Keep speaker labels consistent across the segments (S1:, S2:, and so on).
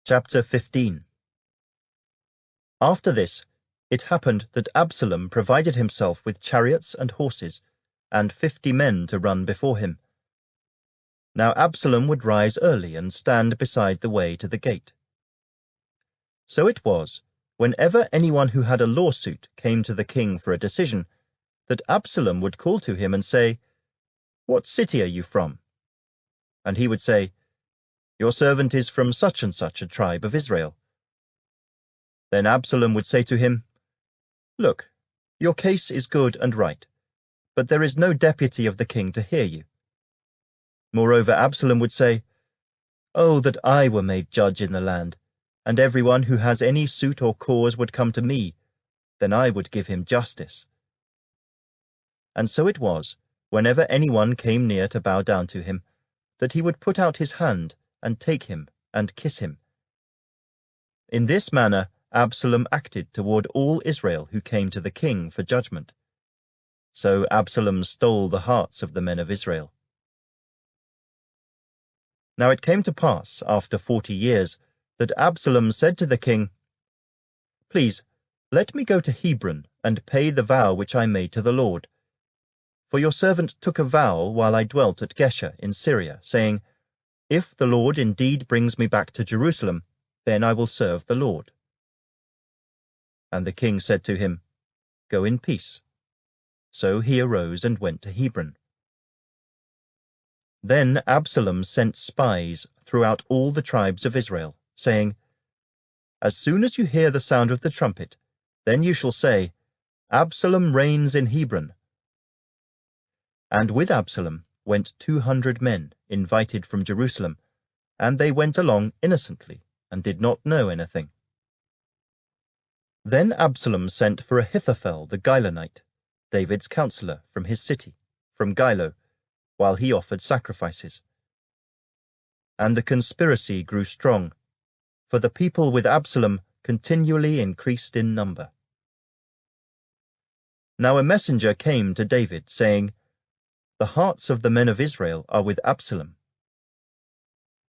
S1: Chapter 15. After this, it happened that Absalom provided himself with chariots and horses, and 50 men to run before him. Now Absalom would rise early and stand beside the way to the gate. So it was, whenever anyone who had a lawsuit came to the king for a decision, that Absalom would call to him and say, "What city are you from?" And he would say, "Your servant is from such and such a tribe of Israel." Then Absalom would say to him, "Look, your case is good and right, but there is no deputy of the king to hear you." Moreover, Absalom would say, "Oh, that I were made judge in the land, and everyone who has any suit or cause would come to me, then I would give him justice." And so it was, whenever anyone came near to bow down to him, that he would put out his hand and take him and kiss him. In this manner Absalom acted toward all Israel who came to the king for judgment. So Absalom stole the hearts of the men of Israel. Now it came to pass, after 40 years, that Absalom said to the king, "Please, let me go to Hebron and pay the vow which I made to the Lord. For your servant took a vow while I dwelt at Geshur in Syria, saying, 'If the Lord indeed brings me back to Jerusalem, then I will serve the Lord.'" And the king said to him, "Go in peace." So he arose and went to Hebron. Then Absalom sent spies throughout all the tribes of Israel, saying, "As soon as you hear the sound of the trumpet, then you shall say, 'Absalom reigns in Hebron.'" And with Absalom went 200 men, invited from Jerusalem, and they went along innocently, and did not know anything. Then Absalom sent for Ahithophel the Gilonite, David's counselor, from his city, from Gilo, while he offered sacrifices. And the conspiracy grew strong, for the people with Absalom continually increased in number. Now a messenger came to David, saying, "The hearts of the men of Israel are with Absalom."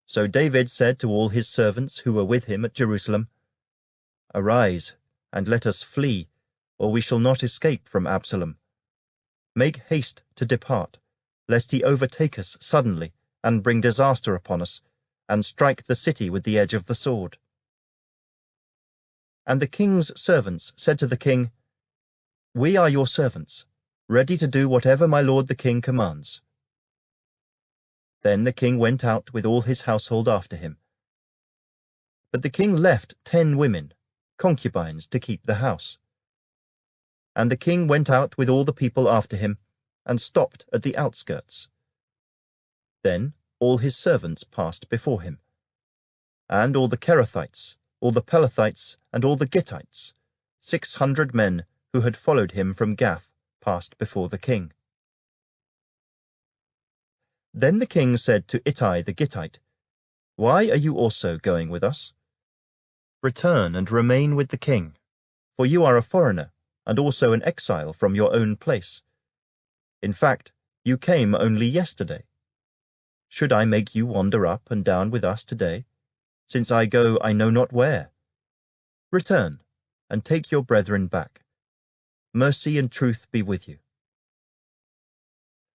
S1: So David said to all his servants who were with him at Jerusalem, "Arise, and let us flee, or we shall not escape from Absalom. Make haste to depart, lest he overtake us suddenly, and bring disaster upon us, and strike the city with the edge of the sword." And the king's servants said to the king, "We are your servants, ready to do whatever my lord the king commands." Then the king went out with all his household after him. But the king left 10 women, concubines, to keep the house. And the king went out with all the people after him, and stopped at the outskirts. Then all his servants passed before him, and all the Kerethites, all the Pelethites, and all the Gittites, 600 men who had followed him from Gath, passed before the king. Then the king said to Ittai the Gittite, "Why are you also going with us? Return and remain with the king, for you are a foreigner, and also an exile from your own place. In fact, you came only yesterday. Should I make you wander up and down with us today, since I go I know not where? Return, and take your brethren back. Mercy and truth be with you."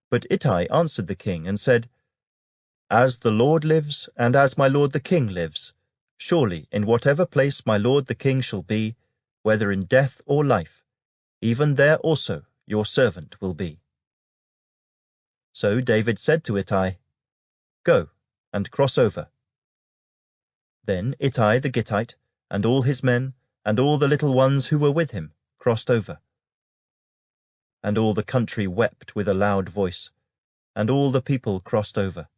S1: But Ittai answered the king and said, "As the Lord lives, and as my lord the king lives, surely in whatever place my lord the king shall be, whether in death or life, even there also your servant will be." So David said to Ittai, "Go, and cross over." Then Ittai the Gittite, and all his men, and all the little ones who were with him, crossed over. And all the country wept with a loud voice, and all the people crossed over.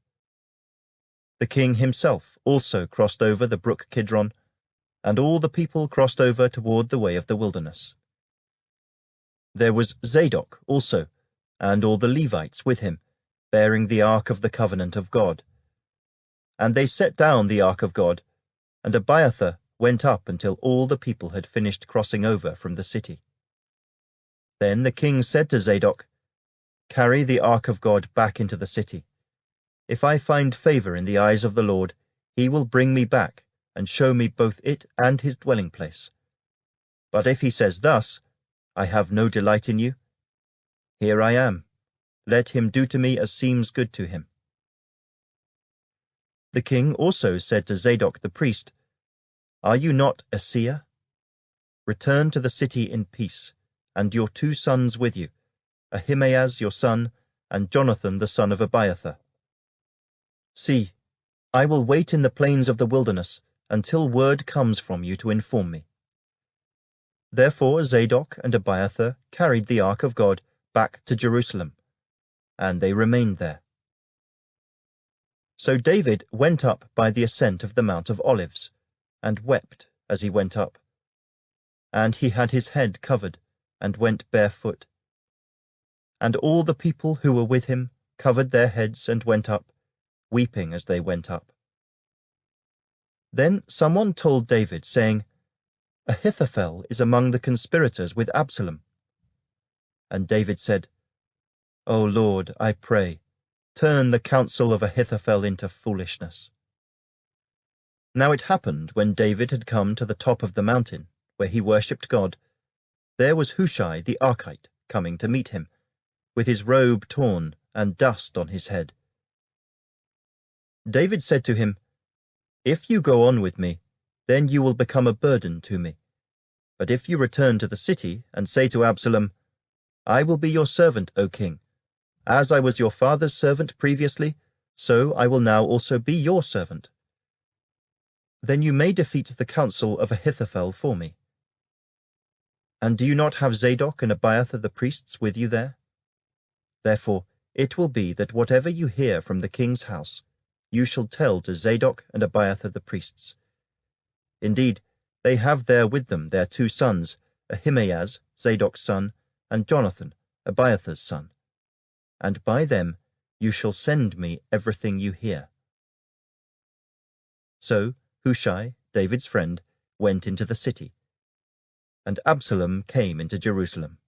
S1: The king himself also crossed over the brook Kidron, and all the people crossed over toward the way of the wilderness. There was Zadok also, and all the Levites with him, bearing the ark of the covenant of God. And they set down the ark of God, and Abiathar went up until all the people had finished crossing over from the city. Then the king said to Zadok, "Carry the ark of God back into the city. If I find favor in the eyes of the Lord, he will bring me back, and show me both it and his dwelling place. But if he says thus, I have no delight in you, here I am. Let him do to me as seems good to him. The king also said to Zadok the priest, Are you not a seer? Return to the city in peace, and your 2 sons with you, Ahimaaz your son, and Jonathan the son of Abiathar. See, I will wait in the plains of the wilderness until word comes from you to inform me. Therefore Zadok and Abiathar carried the ark of God back to Jerusalem, and they remained there. So David went up by the ascent of the Mount of Olives, and wept as he went up. And he had his head covered, and went barefoot. And all the people who were with him covered their heads and went up, weeping as they went up. Then someone told David, saying, Ahithophel is among the conspirators with Absalom. And David said, O Lord, I pray, turn the counsel of Ahithophel into foolishness. Now it happened, when David had come to the top of the mountain, where he worshipped God, there was Hushai the Archite coming to meet him, with his robe torn and dust on his head. David said to him, If you go on with me, then you will become a burden to me. But if you return to the city and say to Absalom, I will be your servant, O king. As I was your father's servant previously, so I will now also be your servant. Then you may defeat the counsel of Ahithophel for me. And do you not have Zadok and Abiathar the priests with you there? Therefore it will be that whatever you hear from the king's house, you shall tell to Zadok and Abiathar the priests. Indeed, they have there with them their 2 sons, Ahimaaz, Zadok's son, and Jonathan, Abiathar's son. And by them you shall send me everything you hear. So Hushai, David's friend, went into the city, and Absalom came into Jerusalem.